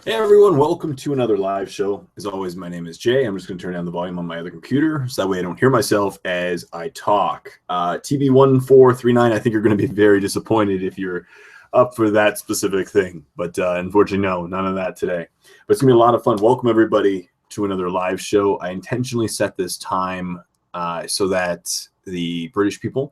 Hey everyone, welcome to another live show. As always, my name is Jay. I'm just going to turn down the volume on my other computer so that way I don't hear myself as I talk. TB1439, I think you're going to be very disappointed if you're up for that specific thing. But unfortunately, no, none of that today. But it's going to be a lot of fun. Welcome everybody to another live show. I intentionally set this time so that the British people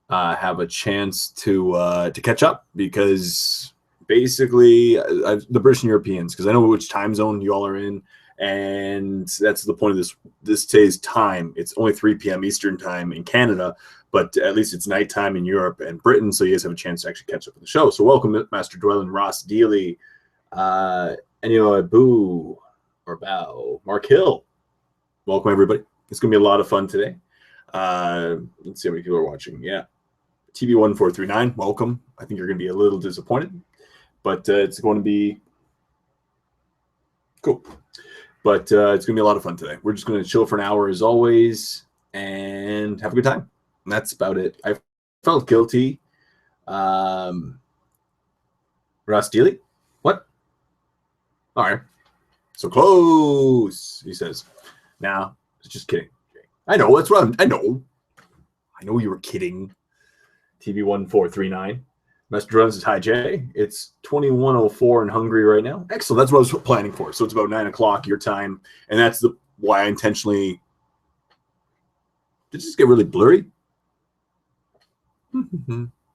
have a chance to catch up because basically the British and Europeans, because I know which time zone you all are in, and that's the point of this today's time. It's only 3 p.m. Eastern time in Canada, but at least it's nighttime in Europe and Britain, so you guys have a chance to actually catch up with the show. So welcome, Master Dwellin, Ross Dealey, Enio Boo or Bow, Mark Hill. Welcome everybody. It's gonna be a lot of fun today. Let's see how many people are watching. Yeah. TB1439, welcome. I think you're going to be a little disappointed, but it's going to be cool. But it's going to be a lot of fun today. We're just going to chill for an hour as always and have a good time. And that's about it. I felt guilty. Ross Dealey? What? All right. So close, he says. Now, just kidding. I know, that's what I know you were kidding. TB1439. Master Drone says, hi, Jay. It's 21:04 in Hungary right now. Excellent. That's what I was planning for. So it's about 9 o'clock your time. And that's why I intentionally... Did it just get really blurry?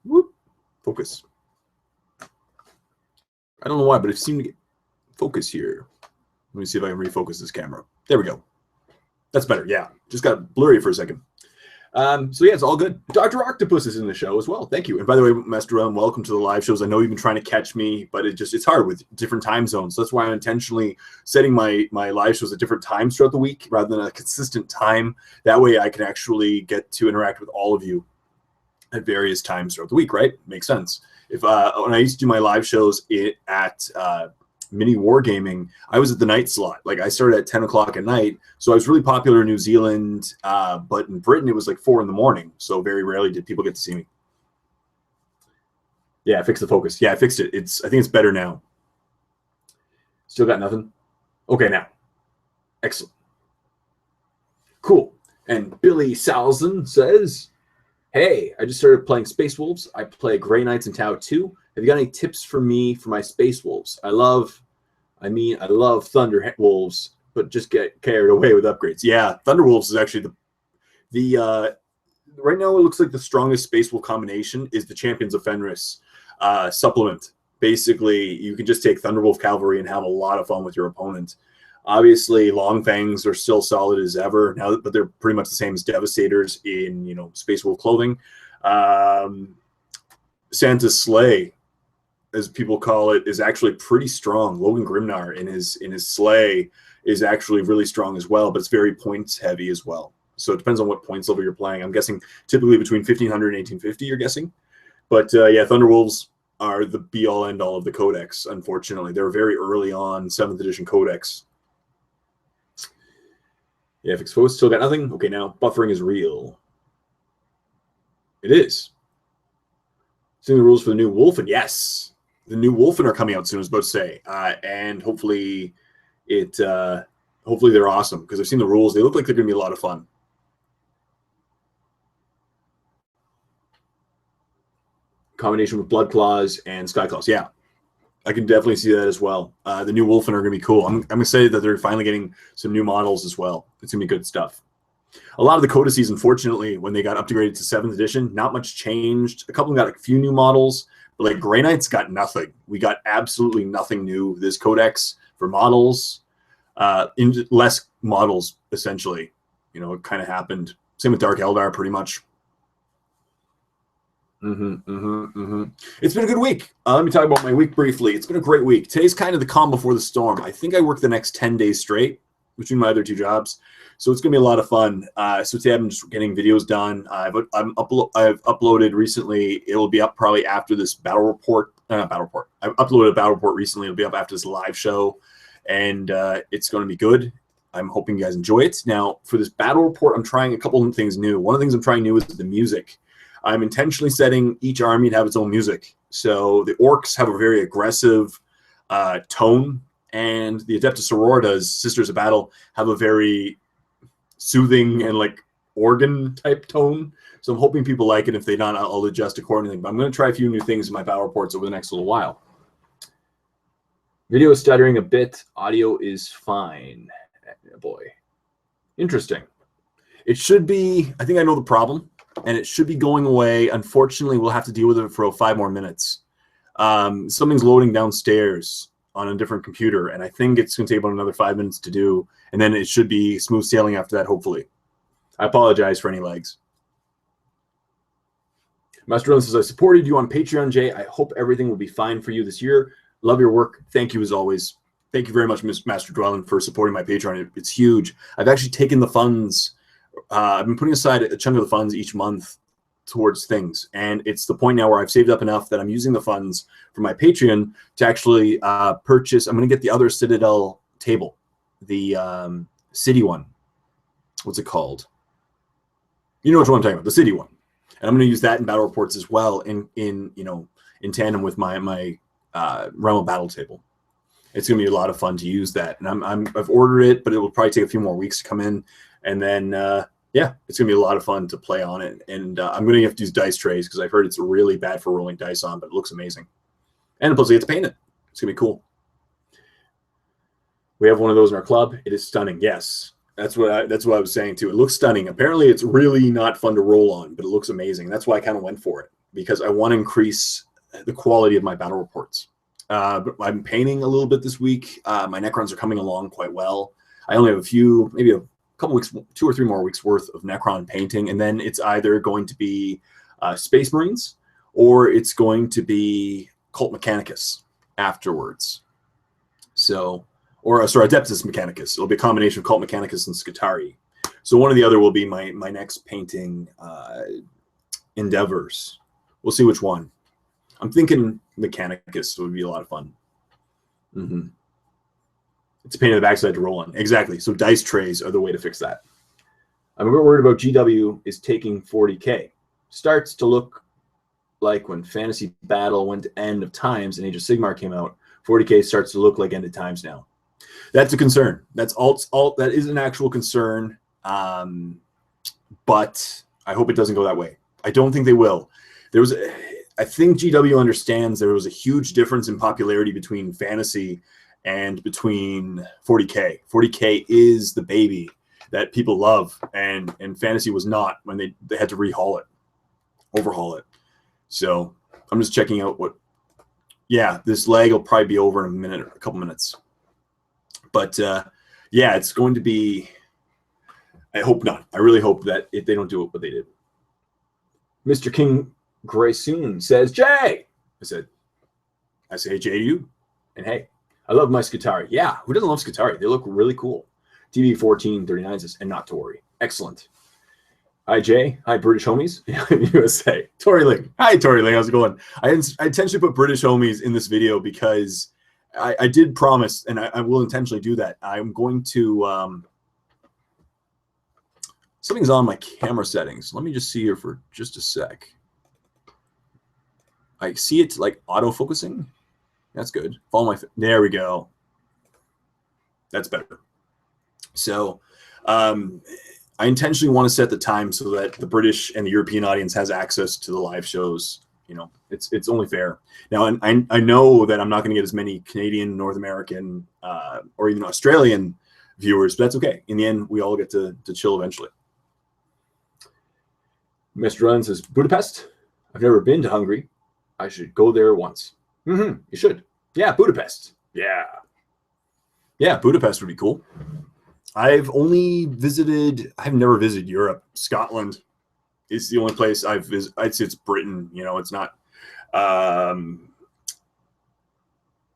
Whoop. Focus. I don't know why, but it seemed to get focus here. Let me see if I can refocus this camera. There we go. That's better. Yeah. Just got blurry for a second. So yeah, it's all good. Dr. Octopus is in the show as well. Thank you. And by the way, Master Realm, welcome to the live shows. I know you've been trying to catch me, but it's hard with different time zones. So that's why I'm intentionally setting my live shows at different times throughout the week rather than a consistent time. That way I can actually get to interact with all of you at various times throughout the week, right? Makes sense. If when I used to do my live shows at Miniwargaming, I was at the night slot. Like I started at 10 o'clock at night. So I was really popular in New Zealand, but in Britain, it was like 4 in the morning. So very rarely did people get to see me. Yeah, I fixed the focus. Yeah, I fixed it. I think it's better now. Still got nothing? Okay, now. Excellent. Cool. And Billy Salzen says, hey, I just started playing Space Wolves. I play Grey Knights and Tau 2. Have you got any tips for me for my Space Wolves? I love Thunder Wolves, but just get carried away with upgrades. Yeah, Thunder Wolves is actually the right now it looks like the strongest Space Wolf combination is the Champions of Fenris supplement. Basically, you can just take Thunderwolf Cavalry and have a lot of fun with your opponent. Obviously, Long Fangs are still solid as ever now, but they're pretty much the same as Devastators in Space Wolf clothing. Santa's Sleigh, as people call it, is actually pretty strong. Logan Grimnar in his sleigh is actually really strong as well, but it's very points heavy as well. So it depends on what points level you're playing. I'm guessing typically between 1500 and 1850, you're guessing. But yeah, Thunderwolves are the be-all, end-all of the Codex, unfortunately. They were very early on 7th edition Codex. Yeah, if exposed, still got nothing. Okay, now buffering is real. It is. Seeing the rules for the new Wolfen. Yes. The new Wolfen are coming out soon, I was about to say. And hopefully hopefully they're awesome because I've seen the rules. They look like they're going to be a lot of fun. Combination with Blood Claws and Sky Claws. Yeah, I can definitely see that as well. The new Wolfen are going to be cool. I'm excited that they're finally getting some new models as well. It's going to be good stuff. A lot of the codices, unfortunately, when they got upgraded to 7th edition, not much changed. A couple of them got a few new models, but like Grey Knights got nothing. We got absolutely nothing new this codex for models. Less models, essentially. It kind of happened. Same with Dark Eldar, pretty much. It's been a good week. Let me talk about my week briefly. It's been a great week. Today's kind of the calm before the storm. I think I work the next 10 days straight between my other 2 jobs. So it's going to be a lot of fun. So today I'm just getting videos done. I've uploaded recently. It will be up probably after this battle report. I've uploaded a battle report recently. It'll be up after this live show. And it's going to be good. I'm hoping you guys enjoy it. Now, for this battle report, I'm trying a couple of things new. One of the things I'm trying new is the music. I'm intentionally setting each army to have its own music. So the orcs have a very aggressive tone, and the Adeptus Sororitas, Sisters of Battle, have a very soothing and like organ type tone. So I'm hoping people like it. If they don't, I'll adjust accordingly. But I'm going to try a few new things in my battle reports over the next little while. Video is stuttering a bit. Audio is fine. Boy, interesting. It should be. I think I know the problem, and it should be going away. Unfortunately, we'll have to deal with it for 5 more minutes. Something's loading downstairs on a different computer, and I think it's going to take about another 5 minutes to do, and then it should be smooth sailing after that, hopefully. I apologize for any lags. Master Drone says, I supported you on Patreon, Jay. I hope everything will be fine for you this year. Love your work. Thank you as always. Thank you very much, Master Dwellin, for supporting my Patreon. It's huge. I've actually taken the funds. I've been putting aside a chunk of the funds each month towards things, and it's the point now where I've saved up enough that I'm using the funds for my Patreon to actually purchase. I'm going to get the other Citadel table, the city one. What's it called? You know which one I'm talking about, the city one. And I'm going to use that in battle reports as well, in tandem with my Realm of Battle table. It's going to be a lot of fun to use that, and I've ordered it, but it will probably take a few more weeks to come in, and then yeah, it's going to be a lot of fun to play on it. And I'm going to have to use dice trays because I've heard it's really bad for rolling dice on, but it looks amazing. And plus, I get to paint it. It's going to be cool. We have one of those in our club. It is stunning. Yes, that's what I was saying too. It looks stunning. Apparently, it's really not fun to roll on, but it looks amazing. That's why I kind of went for it, because I want to increase the quality of my battle reports. But I'm painting a little bit this week. My Necrons are coming along quite well. I only have a few, maybe a couple weeks, 2 or 3 more weeks worth of Necron painting, and then it's either going to be Space Marines or it's going to be Cult Mechanicus afterwards. So, or sorry, Adeptus Mechanicus. It'll be a combination of Cult Mechanicus and Scutari. So one or the other will be my next painting endeavors. We'll see which one. I'm thinking Mechanicus would be a lot of fun. It's a pain in the backside to roll on. Exactly. So dice trays are the way to fix that. I'm a bit worried about GW is taking 40K. Starts to look like when Fantasy Battle went to End of Times and Age of Sigmar came out, 40K starts to look like End of Times now. That's a concern. That's alt. That is an actual concern. But I hope it doesn't go that way. I don't think they will. I think GW understands there was a huge difference in popularity between Fantasy and between 40K. 40K is the baby that people love, and Fantasy was not when they had to overhaul it. So I'm just checking out what. Yeah, this lag will probably be over in a couple minutes. But yeah, it's going to be. I hope not. I really hope that if they don't do what they did. Mr. King Graysoon says, Jay. I say, hey, Jay to you, and hey. I love my Scutari. Yeah, who doesn't love Scutari? They look really cool. TV1439 says, and not to worry. Excellent. Hi, Jay. Hi, British homies in USA. Tory Ling. Hi, Tory Ling. How's it going? I intentionally put British homies in this video because I did promise, and I will intentionally do that. I'm going to... something's on my camera settings. Let me just see here for just a sec. I see it like auto-focusing. That's good. Follow my. There we go. That's better. So, I intentionally want to set the time so that the British and the European audience has access to the live shows. You know, it's only fair. Now, I know that I'm not going to get as many Canadian, North American, or even Australian viewers, but that's okay. In the end, we all get to chill eventually. Mr. Run says, Budapest. I've never been to Hungary. I should go there once. You should. Yeah, Budapest. Yeah, Budapest would be cool. I've never visited Europe. Scotland is the only place I've visited. I'd say it's Britain. You know, it's not.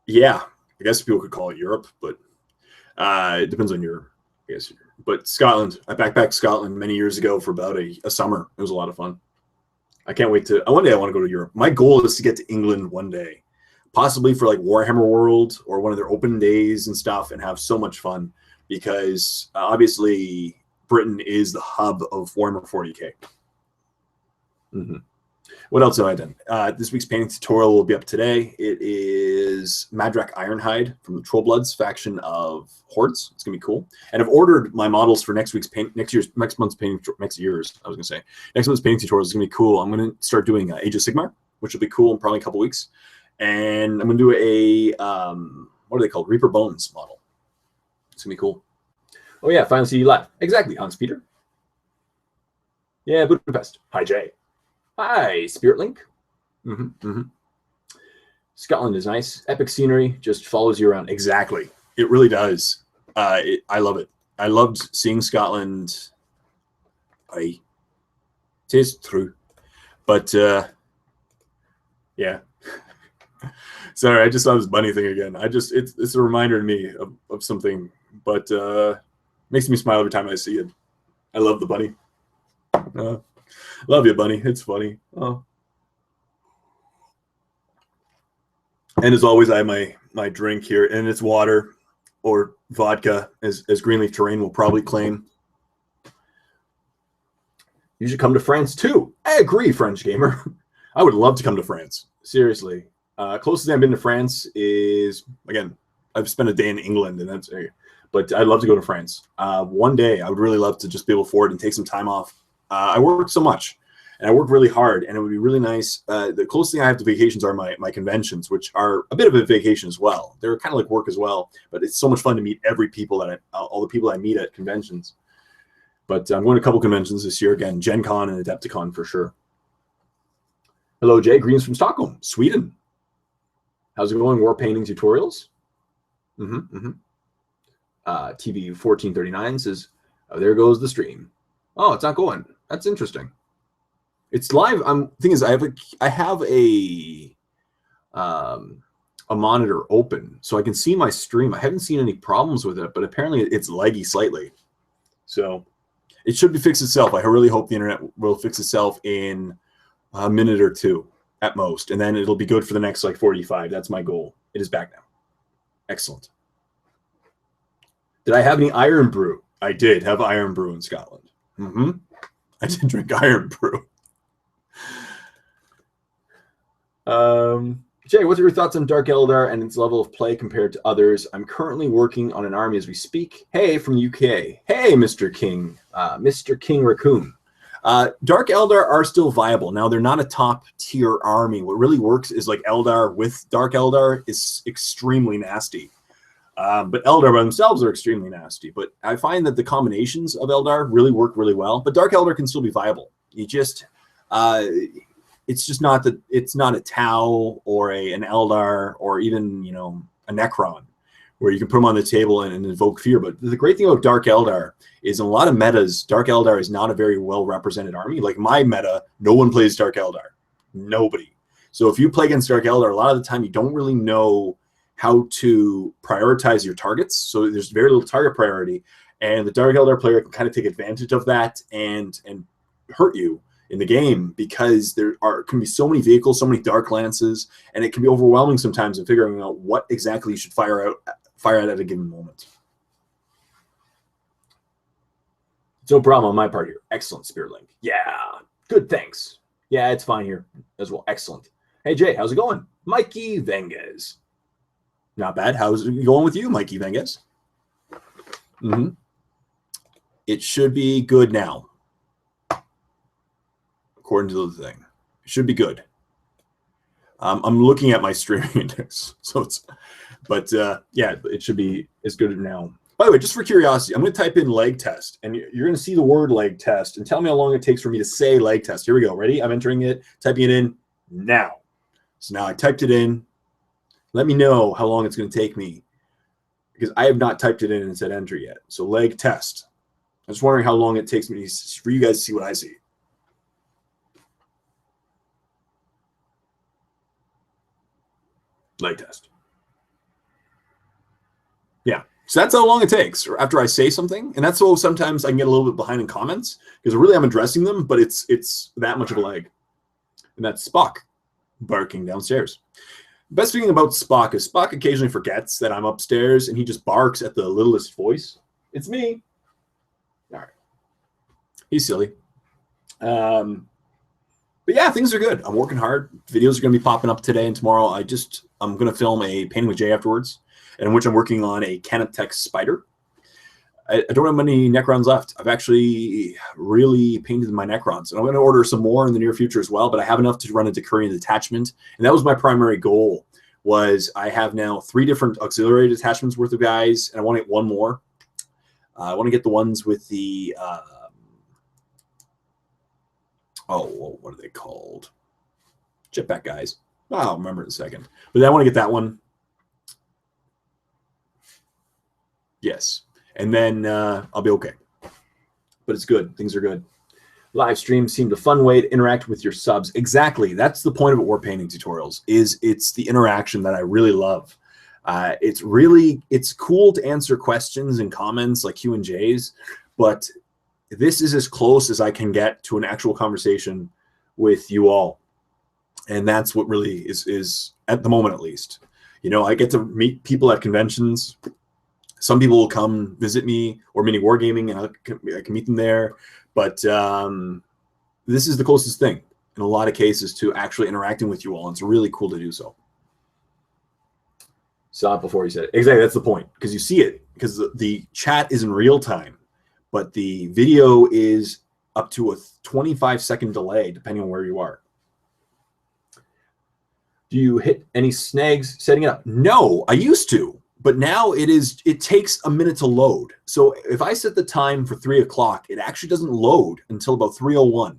Yeah, I guess people could call it Europe, but it depends on your, I guess. But Scotland, I backpacked Scotland many years ago for about a summer. It was a lot of fun. I can't wait to. One day I want to go to Europe. My goal is to get to England one day, possibly for like Warhammer World or one of their open days and stuff, and have so much fun because obviously Britain is the hub of Warhammer 40K. What else have I done? This week's painting tutorial will be up today. It is is Madrak Ironhide from the Trollbloods faction of Hordes. It's gonna be cool. And I've ordered my models for next month's painting. Next month's painting tutorials is gonna be cool. I'm gonna start doing Age of Sigmar, which will be cool in probably a couple weeks. And I'm gonna do a what are they called? Reaper Bones model. It's gonna be cool. Oh yeah, finally see you live. Exactly, Hans Peter. Yeah, Budapest. Hi Jay. Hi Spirit Link. Scotland is nice. Epic scenery, just follows you around. Exactly. It really does. I love it. I loved seeing Scotland. It is true. But, yeah. Sorry, I just saw this bunny thing again. It's a reminder to me of something, but makes me smile every time I see it. I love the bunny. Love you, bunny. It's funny. Oh. And as always, I have my drink here, and it's water or vodka, as Greenleaf Terrain will probably claim. You should come to France too. I agree, French gamer. I would love to come to France. Seriously. Closest I've been to France is, again, I've spent a day in England, and but I'd love to go to France. One day, I would really love to just be able to afford and take some time off. I work so much. And I work really hard, and it would be really nice. The closest thing I have to vacations are my conventions, which are a bit of a vacation as well. They're kind of like work as well, but it's so much fun to meet all the people I meet at conventions. But I'm going to a couple conventions this year again, Gen Con and Adepticon for sure. Hello, Jay. Greens from Stockholm, Sweden. How's it going? War painting tutorials. TV 1439 says, oh, there goes the stream. Oh, it's not going. That's interesting. It's live. Thing is, I have a monitor open, so I can see my stream. I haven't seen any problems with it, but apparently it's laggy slightly. So it should be fixed itself. I really hope the internet will fix itself in a minute or two at most, and then it'll be good for the next like 45. That's my goal. It is back now. Excellent. Did I have any Iron Brew? I did have Iron Brew in Scotland. I did drink Iron Brew. Jay, what are your thoughts on Dark Eldar and its level of play compared to others? I'm currently working on an army as we speak. Hey, from UK. Hey, Mr. King. Mr. King Raccoon. Dark Eldar are still viable. Now, they're not a top-tier army. What really works is like Eldar with Dark Eldar is extremely nasty. But Eldar by themselves are extremely nasty. But I find that the combinations of Eldar really work really well. But Dark Eldar can still be viable. You just... it's just not that it's not a Tau or an Eldar or even, you know, a Necron where you can put them on the table and invoke fear. But the great thing about Dark Eldar is in a lot of metas, Dark Eldar is not a very well represented army. Like my meta, no one plays Dark Eldar. Nobody. So if you play against Dark Eldar, a lot of the time you don't really know how to prioritize your targets. So there's very little target priority. And the Dark Eldar player can kind of take advantage of that and hurt you in the game, because there can be so many vehicles, so many dark lances, and it can be overwhelming sometimes in figuring out what exactly you should fire out at a given moment. No problem on my part here. Excellent, Spirit Link. Yeah, good, thanks. Yeah, it's fine here as well. Excellent. Hey, Jay, how's it going? Mikey Venges. Not bad. How's it going with you, Mikey Venges? It should be good now. According to the thing, it should be good. I'm looking at my streaming index, so it's, but yeah, it should be as good now. By the way, just for curiosity, I'm going to type in leg test, and you're going to see the word leg test, and tell me how long it takes for me to say leg test. Here we go. Ready? I'm entering it, typing it in now. So now I typed it in. Let me know how long it's going to take me, because I have not typed it in and said enter yet. So leg test. I'm just wondering how long it takes me for you guys to see what I see. Leg test. Yeah, so that's how long it takes after I say something, and that's why sometimes I can get a little bit behind in comments, because really I'm addressing them, but it's that much of a lag. And that's Spock barking downstairs. The best thing about Spock is Spock occasionally forgets that I'm upstairs, and he just barks at the littlest voice. It's me. All right. He's silly. But yeah, things are good. I'm working hard. Videos are going to be popping up today and tomorrow. I'm going to film a painting with Jay afterwards, in which I'm working on a Canoptech spider. I don't have many Necrons left. I've actually really painted my Necrons, and I'm going to order some more in the near future as well. But I have enough to run a Decurion detachment, and that was my primary goal. Was I have now 3 different auxiliary detachments worth of guys, and I want to get one more. I want to get the ones with the what are they called? Jetpack guys. I'll remember in a second. But I want to get that one. Yes. And then I'll be okay. But it's good. Things are good. Live streams seemed a fun way to interact with your subs. Exactly. That's the point of war painting tutorials. It's the interaction that I really love. It's cool to answer questions and comments like Q&Js, but this is as close as I can get to an actual conversation with you all. And that's what really is at the moment, at least. You know, I get to meet people at conventions. Some people will come visit me, or Miniwargaming, and I can meet them there. But this is the closest thing in a lot of cases to actually interacting with you all. And it's really cool to do so. Saw it before you said it. Exactly, that's the point. Because you see it. Because the chat is in real time. But the video is up to a 25-second delay, depending on where you are. Do you hit any snags setting it up? No, I used to. But now it takes a minute to load. So if I set the time for 3 o'clock, it actually doesn't load until about 3:01.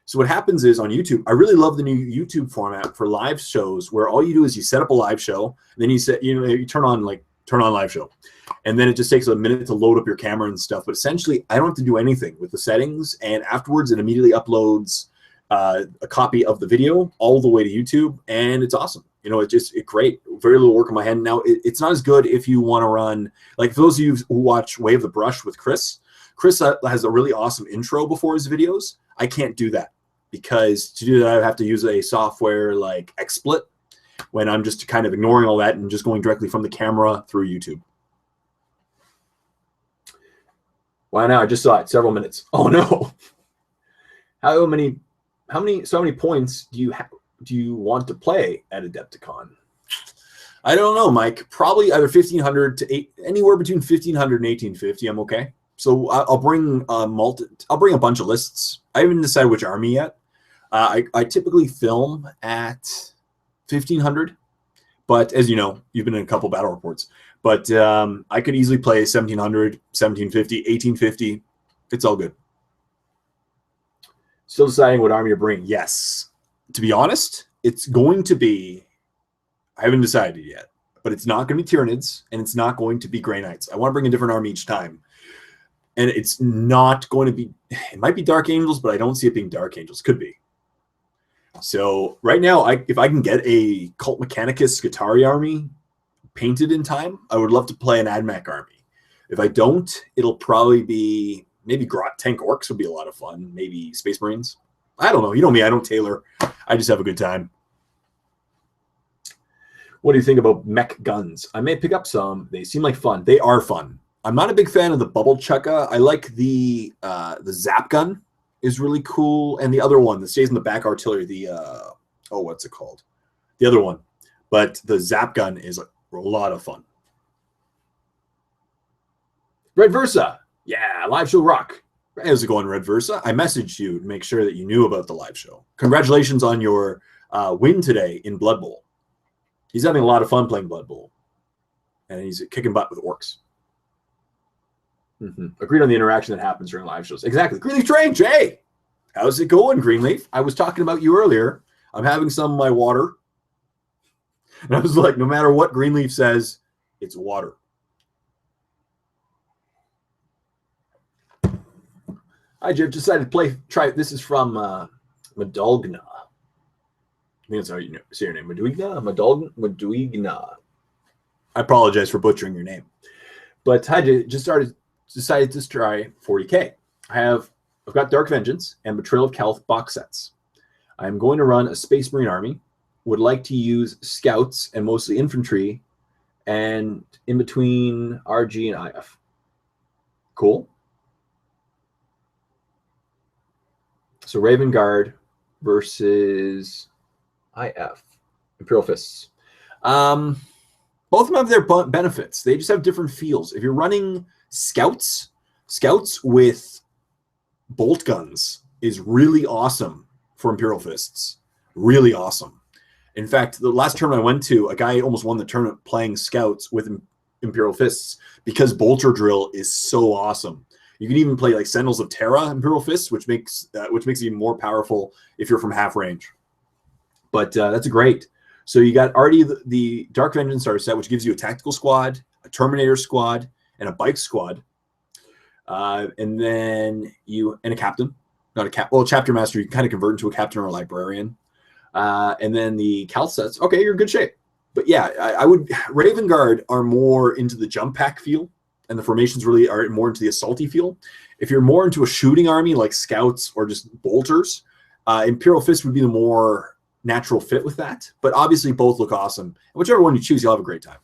So what happens is on YouTube, I really love the new YouTube format for live shows where all you do is you set up a live show, and then you turn on live show. And then it just takes a minute to load up your camera and stuff. But essentially, I don't have to do anything with the settings. And afterwards, it immediately uploads a copy of the video all the way to YouTube. And it's awesome. You know, it's great. Very little work on my hand. Now, it's not as good if you want to run, like for those of you who watch Wave the Brush with Chris. Chris has a really awesome intro before his videos. I can't do that because to do that, I have to use a software like XSplit when I'm just kind of ignoring all that and just going directly from the camera through YouTube. Wow, now I just saw it, several minutes. Oh no. How many points do you want to play at Adepticon? I don't know, Mike. Probably either 1,500 to anywhere between 1,500 and 1,850. I'm okay. So I'll bring I'll bring a bunch of lists. I haven't decided which army yet. I typically film at 1,500, but as you know, you've been in a couple battle reports. But I could easily play 1,700, 1,750, 1,850. It's all good. Still deciding what army you're bringing. Yes. To be honest, it's going to be, I haven't decided yet, but it's not going to be Tyranids, and it's not going to be Grey Knights. I want to bring a different army each time. And it's not going to be, it might be Dark Angels, but I don't see it being Dark Angels. Could be. So right now, if I can get a Cult Mechanicus Skitarii army painted in time, I would love to play an AdMech army. If I don't, it'll probably be, maybe Grot Tank Orcs would be a lot of fun. Maybe Space Marines. I don't know. You know me. I don't tailor. I just have a good time. What do you think about mech guns? I may pick up some. They seem like fun. They are fun. I'm not a big fan of the Bubble Chukka. I like the Zap gun is really cool. And the other one that stays in the back artillery, the, what's it called? The other one. But the Zap gun is a lot of fun. Red Versa. Yeah, live show rock. How's it going, Red Versa? I messaged you to make sure that you knew about the live show. Congratulations on your win today in Blood Bowl. He's having a lot of fun playing Blood Bowl. And he's kicking butt with orcs. Agreed on the interaction that happens during live shows. Exactly. Greenleaf Train, Jay. How's it going, Greenleaf? I was talking about you earlier. I'm having some of my water. And I was like, no matter what Greenleaf says, it's water. Hi, Jim. Decided to try. This is from Madolgna. I think that's how you say your name. Madolgna. I apologize for butchering your name. But hi, decided to try 40K. I've got Dark Vengeance and Betrayal of Calth box sets. I'm going to run a Space Marine army. Would like to use scouts and mostly infantry, and in between RG and IF. Cool. So Raven Guard, versus IF, Imperial Fists. Both of them have their benefits. They just have different feels. If you're running scouts with bolt guns is really awesome for Imperial Fists. Really awesome. In fact, the last tournament I went to, a guy almost won the tournament playing scouts with Imperial Fists because Bolter Drill is so awesome. You can even play like Sentinels of Terra Imperial Fists, which makes it even more powerful if you're from half range. But that's great. So you got already the Dark Vengeance starter set, which gives you a tactical squad, a Terminator squad, and a bike squad. And then a captain, not a chapter master. You can kind of convert into a captain or a librarian. And then the Cal sets. Okay, you're in good shape. But yeah, I would. Raven Guard are more into the jump pack feel, and the formations really are more into the assaulty feel. If you're more into a shooting army like scouts or just bolters, Imperial Fist would be the more natural fit with that. But obviously, both look awesome. And whichever one you choose, you'll have a great time.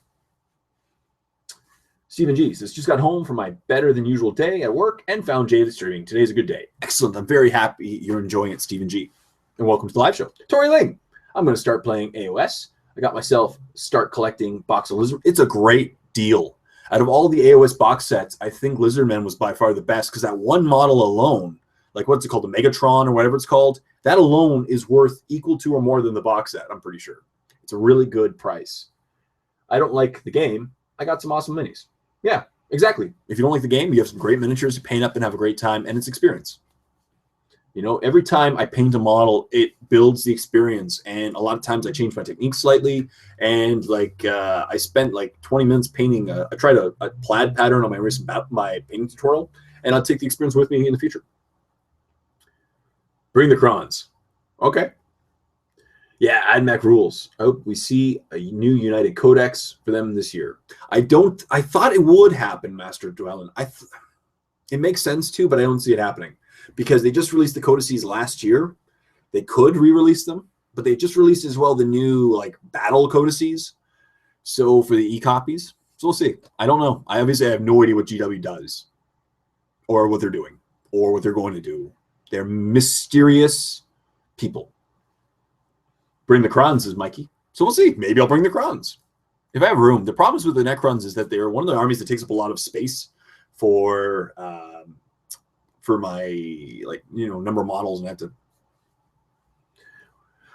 Stephen G says, just got home from my better than usual day at work and found Jay streaming. Today's a good day. Excellent. I'm very happy you're enjoying it, Stephen G. And welcome to the live show. Tori Ling, I'm going to start playing AOS. I got myself start collecting Box of Lizard. It's a great deal. Out of all the AOS box sets, I think Lizardman was by far the best because that one model alone, like what's it called, the Megatron or whatever it's called, that alone is worth equal to or more than the box set, I'm pretty sure. It's a really good price. I don't like the game. I got some awesome minis. Yeah, exactly. If you don't like the game, you have some great miniatures to paint up and have a great time, and it's experience. You know, every time I paint a model, it builds the experience, and a lot of times I change my technique slightly, and like I spent like 20 minutes painting. I tried a plaid pattern on my painting tutorial, and I'll take the experience with me in the future. Bring the crons. Okay. Yeah, AdMac rules. I hope we see a new United Codex for them this year. I thought it would happen, Master Dwellin. It makes sense too, but I don't see it happening because they just released the codices last year. They could re-release them, but they just released as well the new like battle codices. So for the e-copies, so we'll see. I don't know. I obviously have no idea what GW does or what they're doing or what they're going to do. They're mysterious people. Bring the crons, says Mikey. So we'll see. Maybe I'll bring the crons if I have room. The problems with the Necrons is that they're one of the armies that takes up a lot of space for my number of models, and I have to.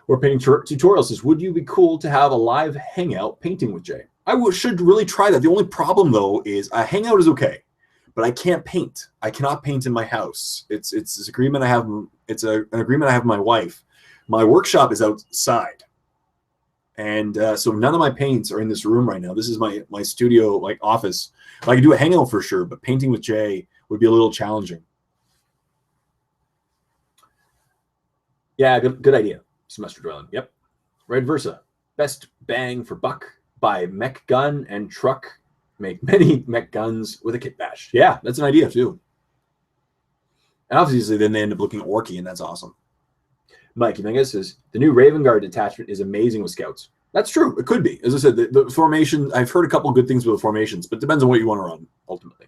Or painting tutorial says, would you be cool to have a live hangout painting with Jay? I should really try that. The only problem though is a hangout is okay, but I can't paint. I cannot paint in my house. It's an agreement I have. It's an agreement I have with my wife. My workshop is outside, and so none of my paints are in this room right now. This is my studio, like office. I could do a hangout for sure, but painting with Jay would be a little challenging. Yeah, good idea, Semester Dwelling. Yep. Red Versa, best bang for buck. Buy mech gun and truck. Make many mech guns with a kit bash. Yeah, that's an idea too. And obviously, then they end up looking orky, and that's awesome. Mikey Menga says, the new Raven Guard detachment is amazing with scouts. That's true. It could be. As I said, the formation, I've heard a couple of good things with the formations, but it depends on what you want to run, ultimately.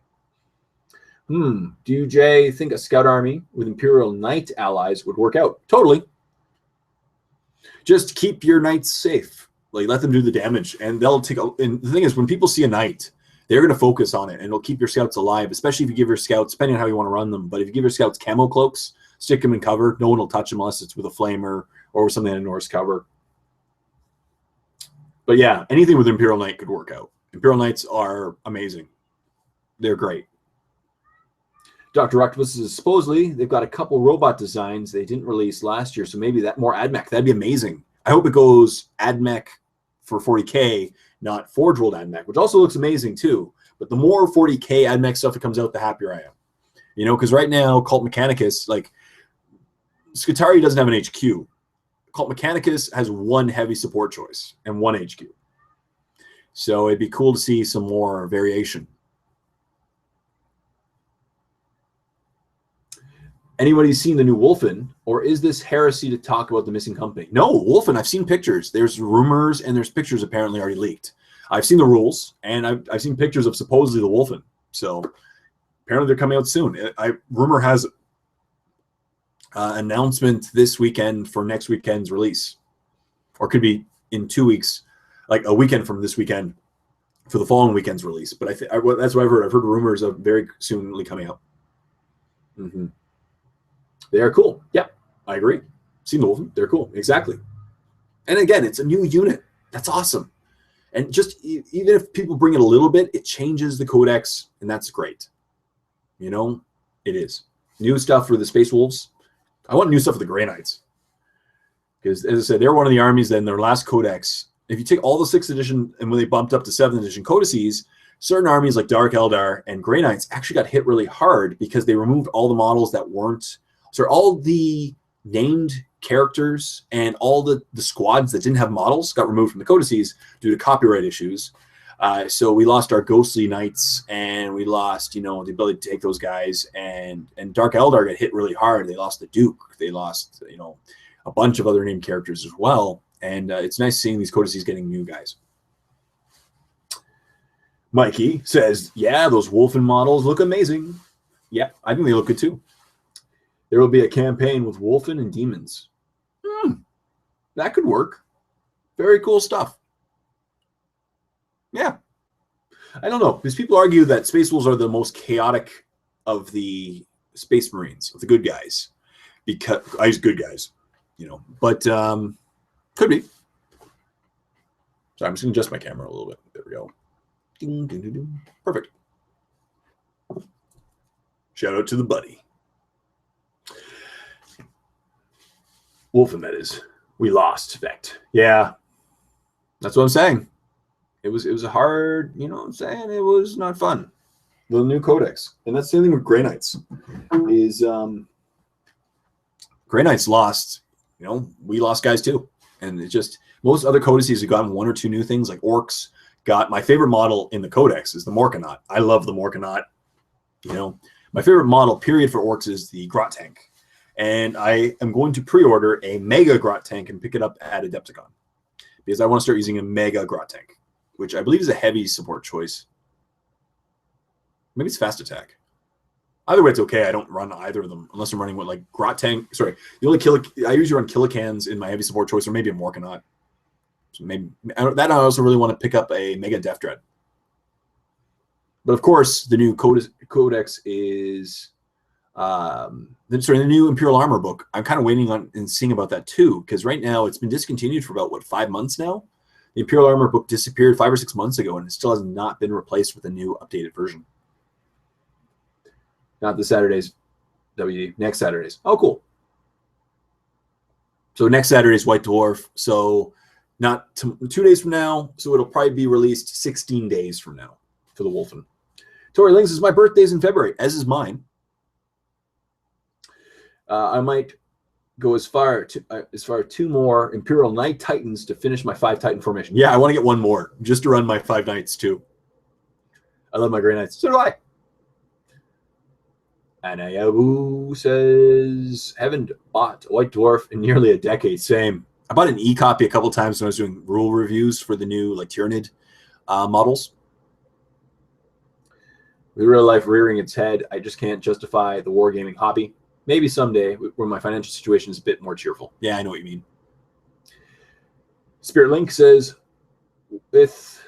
Do you, Jay, think a scout army with Imperial Knight allies would work out? Totally. Just keep your knights safe. Like, let them do the damage, and they'll take – and the thing is, when people see a knight, they're going to focus on it, and it'll keep your scouts alive, especially if you give your scouts – depending on how you want to run them. But if you give your scouts camo cloaks – stick them in cover. No one will touch them unless it's with a flamer or with something in a Norse cover. But yeah, anything with Imperial Knight could work out. Imperial Knights are amazing. They're great. Dr. Octopus says, supposedly they've got a couple robot designs they didn't release last year, so maybe that more AdMech. That'd be amazing. I hope it goes AdMech for 40K, not Forge World AdMech, which also looks amazing too. But the more 40K AdMech stuff that comes out, the happier I am. You know, because right now, Cult Mechanicus, like, Scutari doesn't have an HQ. Cult Mechanicus has one heavy support choice and one HQ. So it'd be cool to see some more variation. Anybody seen the new Wolfen, or is this heresy to talk about the missing company? No, Wolfen, I've seen pictures. There's rumors and there's pictures apparently already leaked. I've seen the rules, and I've seen pictures of supposedly the Wolfen. So apparently they're coming out soon. Rumor has it. announcement this weekend for next weekend's release, or could be in 2 weeks, like a weekend from this weekend for the following weekend's release. But that's what I've heard. I've heard rumors of very soonly coming out. Mm-hmm. They are cool. Yeah, I agree. Seen the Wolfen. They're cool. Exactly. And again, it's a new unit. That's awesome. And just even if people bring it a little bit, it changes the codex, and that's great. You know, it is. New stuff for the Space Wolves. I want new stuff for the Grey Knights. Because, as I said, they're one of the armies that in their last codex, if you take all the 6th edition and when they bumped up to 7th edition codices, certain armies like Dark Eldar and Grey Knights actually got hit really hard because they removed all the models that weren't. So all the named characters and all the squads that didn't have models got removed from the codices due to copyright issues. So we lost our Ghostly Knights, and we lost, the ability to take those guys. And Dark Eldar got hit really hard. They lost the Duke. They lost, a bunch of other named characters as well. And it's nice seeing these codices getting new guys. Mikey says, yeah, those Wolfen models look amazing. Yeah, I think they look good too. There will be a campaign with Wolfen and demons. That could work. Very cool stuff. Yeah. I don't know, because people argue that Space Wolves are the most chaotic of the Space Marines, of the good guys. Because I use good guys, but could be. So I'm just going to adjust my camera a little bit. There we go. Ding, ding, ding, ding. Perfect. Shout out to the buddy. Wolfen, that is. We lost Vect. Yeah. That's what I'm saying. It was a hard, you know what I'm saying? It was not fun. The new codex. And that's the same thing with Grey Knights. Is Grey Knights lost, we lost guys too. And it just, most other codices have gotten 1 or 2 new things, like Orcs got, my favorite model in the codex is the Morkanaut. I love the Morkanaut. My favorite model, period, for Orcs is the Grot Tank. And I am going to pre-order a Mega Grot Tank and pick it up at Adepticon. Because I want to start using a Mega Grot Tank, which I believe is a heavy support choice. Maybe it's fast attack. Either way, it's okay. I don't run either of them unless I'm running with like Grot Tank. Sorry, the only I usually run Killicans in my heavy support choice, or maybe a Morkanaut. So maybe that I also really want to pick up a Mega Death Dread. But of course, the new codex is the new Imperial Armor book. I'm kind of waiting on and seeing about that too, because right now it's been discontinued for about 5 months now. The Imperial Armor book disappeared 5 or 6 months ago, and it still has not been replaced with a new updated version. Not this Saturday's WD, next Saturday's. Oh, cool. So next Saturday's White Dwarf. So not 2 days from now. So it'll probably be released 16 days from now for the Wolfen. Tori Lings says, my birthday's in February, as is mine. I might go as far as 2 more Imperial Knight Titans to finish my 5 Titan formation. Yeah, I want to get 1 more just to run my 5 Knights too. I love my Grey Knights. So do I. Anayabu says, haven't bought a White Dwarf in nearly a decade. Same. I bought an e-copy a couple times when I was doing rule reviews for the new Tyrannid models. With real life rearing its head, I just can't justify the wargaming hobby. Maybe someday when my financial situation is a bit more cheerful. Yeah, I know what you mean. Spirit Link says, with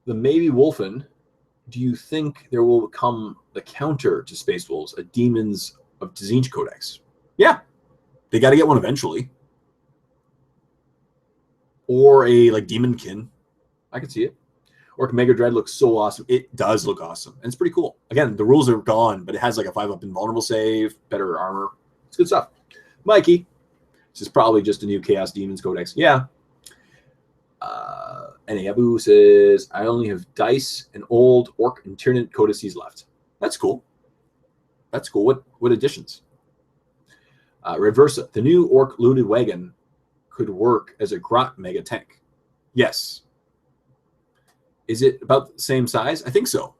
the maybe Wolfen, do you think there will come the counter to Space Wolves, a Demons of Tzeentch Codex? Yeah, they got to get one eventually. Or a Demonkin. I could see it. Orc Mega Dread looks so awesome. It does look awesome. And it's pretty cool. Again, the rules are gone, but it has a 5-up invulnerable save, better armor. It's good stuff. Mikey, this is probably just a new Chaos Demons Codex. Yeah. Anayabu says, I only have dice and old Orc and Tyrannid codices left. That's cool. That's cool. What additions? Red Versa, the new Orc Looted Wagon could work as a Grot Mega Tank. Yes. Is it about the same size? I think so.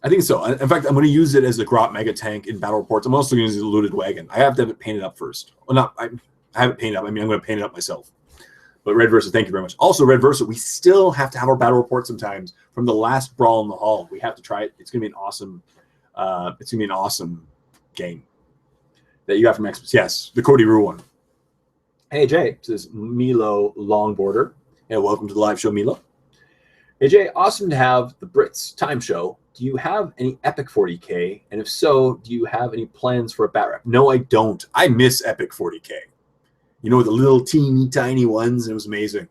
In fact, I'm going to use it as a Grot Mega Tank in battle reports. I'm also going to use the Looted Wagon. I have to have it painted up first. Well, I have it painted up. I'm going to paint it up myself. But Red Versa, thank you very much. Also, Red Versa, we still have to have our battle report sometimes from the last Brawl in the Hall. We have to try it. It's going to be an awesome. It's going to be an awesome game. that you got from Xmas. Yes, the Cody Rue one. Hey, Jay, this is Milo Longboarder. Hey, welcome to the live show, Milo. Hey, Jay, awesome to have the Brits Time Show. Do you have any Epic 40K? And if so, do you have any plans for a bat rep? No, I don't. I miss Epic 40K. You know, the little teeny tiny ones. It was amazing.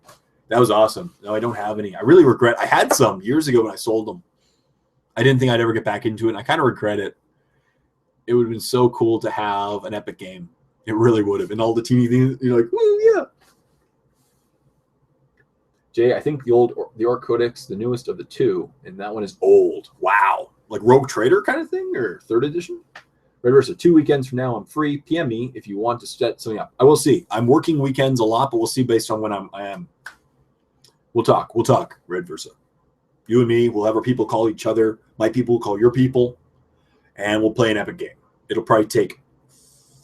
That was awesome. No, I don't have any. I really regret. I had some years ago when I sold them. I didn't think I'd ever get back into it, and I kind of regret it. It would have been so cool to have an Epic game. It really would have. And all the teeny things, you're like, woo, yeah. Jay, I think the Orc Codex, the newest of the two, and that one is old. Wow. Like Rogue Trader kind of thing, or 3rd edition? Red Versa, 2 weekends from now, I'm free. PM me if you want to set something up. I will see. I'm working weekends a lot, but we'll see based on when I am. We'll talk. We'll talk, Red Versa. You and me, we'll have our people call each other. My people will call your people, and we'll play an Epic game. It'll probably take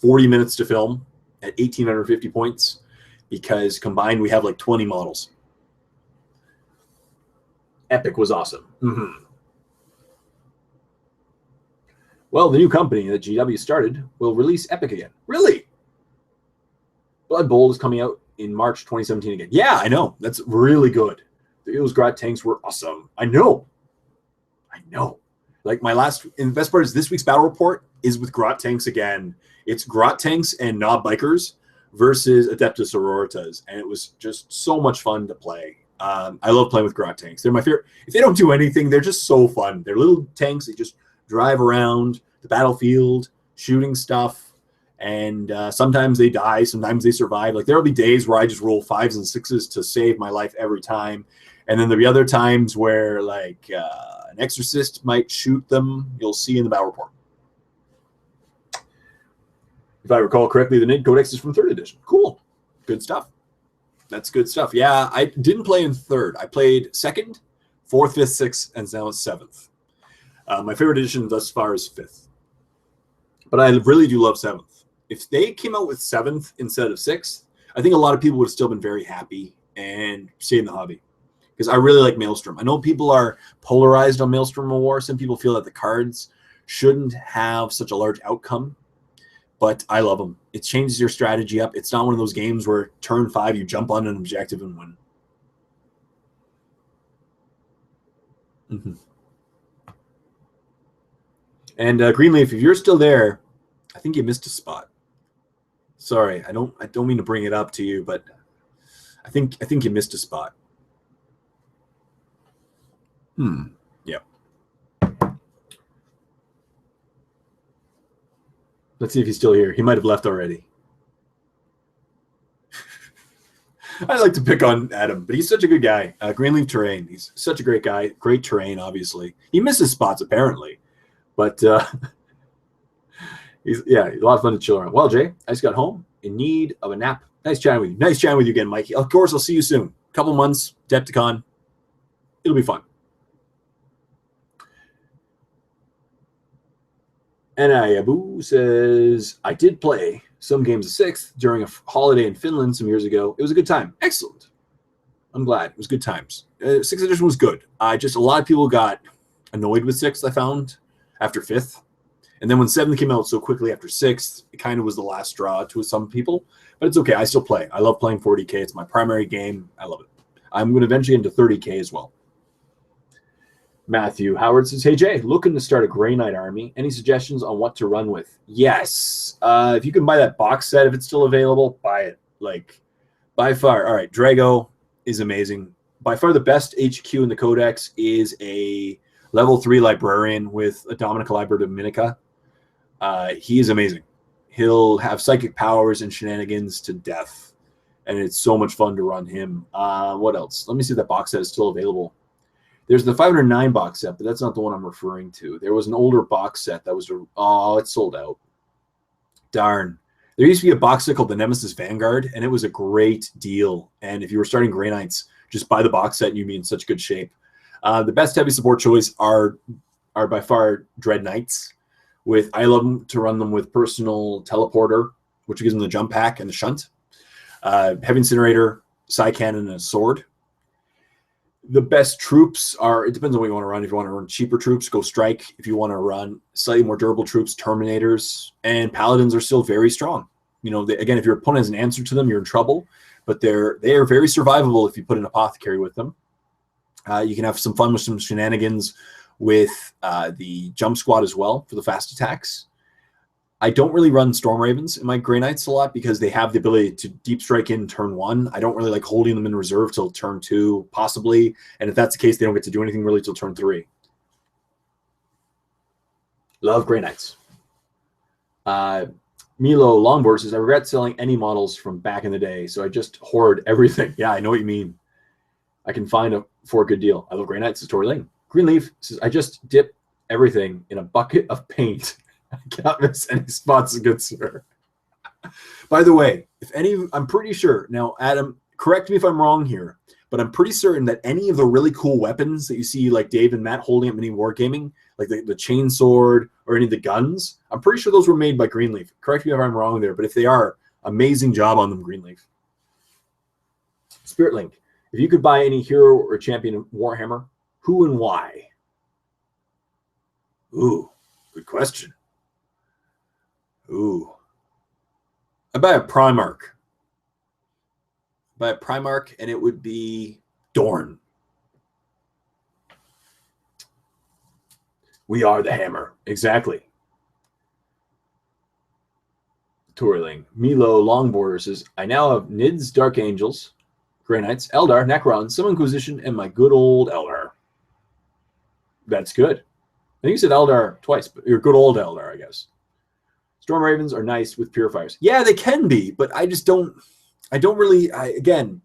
40 minutes to film at 1,850 points because combined we have like 20 models. Epic was awesome. Well, the new company that GW started will release Epic again. Really? Blood Bowl is coming out in March 2017 again. Yeah, I know. That's really good. The Eagles Grot tanks were awesome. I know. Like my last, and the best part is this week's battle report is with Grot tanks again. It's Grot tanks and Knob Bikers versus Adeptus Sororitas, and it was just so much fun to play. I love playing with Grot tanks. They're my favorite. If they don't do anything, they're just so fun. They're little tanks. They just drive around the battlefield, shooting stuff. And sometimes they die, sometimes they survive. Like there'll be days where I just roll 5s and 6s to save my life every time. And then there'll be other times where like an exorcist might shoot them. You'll see in the battle report. If I recall correctly, the Nid Codex is from 3rd edition. Cool. Good stuff. That's good stuff. Yeah, I didn't play in 3rd. I played 2nd, 4th, 5th, 6th, and now it's 7th. My favorite edition thus far is 5th. But I really do love 7th. If they came out with 7th instead of 6th, I think a lot of people would have still been very happy and stay in the hobby. Because I really like Maelstrom. I know people are polarized on Maelstrom of War. Some people feel that the cards shouldn't have such a large outcome. But I love them. It changes your strategy up. It's not one of those games where turn 5 you jump on an objective and win. And Greenleaf, if you're still there, I think you missed a spot. Sorry, I don't mean to bring it up to you, but I think you missed a spot. Yeah. Let's see if he's still here. He might have left already. I like to pick on Adam, but he's such a good guy. Greenleaf Terrain. He's such a great guy. Great terrain, obviously. He misses spots, apparently. But he's a lot of fun to chill around. Well, Jay, I just got home in need of a nap. Nice chatting with you. Nice chatting with you again, Mikey. Of course, I'll see you soon. Couple months, Depticon. It'll be fun. Abu says, I did play some games of 6th during a holiday in Finland some years ago. It was a good time. Excellent. I'm glad. It was good times. 6th edition was good. Just a lot of people got annoyed with 6th, I found, after 5th. And then when 7th came out so quickly after 6th, it kind of was the last straw to some people. But it's okay. I still play. I love playing 40K. It's my primary game. I love it. I'm going to eventually get into 30K as well. Matthew Howard says, hey, Jay, looking to start a Grey Knight army. Any suggestions on what to run with? Yes. If you can buy that box set, if it's still available, buy it. Like, by far. All right, Drago is amazing. By far the best HQ in the Codex is a level 3 librarian with a Dominica Liber Dominica. He is amazing. He'll have psychic powers and shenanigans to death. And it's so much fun to run him. What else? Let me see if that box set is still available. There's the 509 box set, but that's not the one I'm referring to. There was an older box set that was, it's sold out. Darn. There used to be a box set called the Nemesis Vanguard, and it was a great deal. And if you were starting Grey Knights, just buy the box set and you'd be in such good shape. The best heavy support choice are by far Dread Knights. I love to run them with Personal Teleporter, which gives them the jump pack and the shunt. Heavy Incinerator, Psy Cannon, and a sword. The best troops are, it depends on what you want to run. If you want to run cheaper troops, go strike. If you want to run slightly more durable troops, terminators, and paladins are still very strong. You know, again, if your opponent has an answer to them, you're in trouble, but they are very survivable if you put an apothecary with them. You can have some fun with some shenanigans with the jump squad as well for the fast attacks. I don't really run Storm Ravens in my Grey Knights a lot because they have the ability to deep strike in turn 1. I don't really like holding them in reserve till turn 2, possibly. And if that's the case, they don't get to do anything really till turn 3. Love Grey Knights. Milo Longboard says, I regret selling any models from back in the day, so I just hoard everything. Yeah, I know what you mean. I can find for a good deal. I love Grey Knights, Tory Lane. Greenleaf says, I just dip everything in a bucket of paint. I cannot miss any spots, good sir. By the way, I'm pretty sure, now Adam, correct me if I'm wrong here, but I'm pretty certain that any of the really cool weapons that you see like Dave and Matt holding at Miniwargaming, like the chainsword or any of the guns, I'm pretty sure those were made by Greenleaf. Correct me if I'm wrong there, but if they are, amazing job on them, Greenleaf. Spirit Link, if you could buy any hero or champion of Warhammer, who and why? Ooh, good question. Ooh. I buy a Primarch. And it would be Dorn. We are the hammer. Exactly. Tourling. Milo Longboarder says, I now have Nids, Dark Angels, Grey Knights, Eldar, Necron, some Inquisition, and my good old Eldar. That's good. I think you said Eldar twice, but your good old Eldar, I guess. Storm Ravens are nice with purifiers. Yeah, they can be, but I just don't. Again,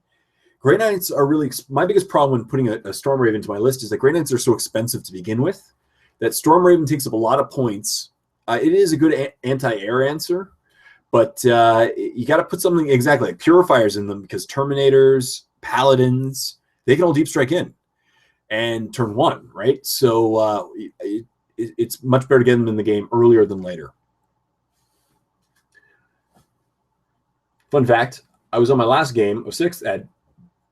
Grey Knights are really my biggest problem when putting a Storm Raven to my list is that Grey Knights are so expensive to begin with. That Storm Raven takes up a lot of points. It is a good anti-air answer, but you got to put something exactly like purifiers in them because Terminators, Paladins, they can all deep strike in and turn 1, right? So it's much better to get them in the game earlier than later. Fun fact, I was on my last game of 6th at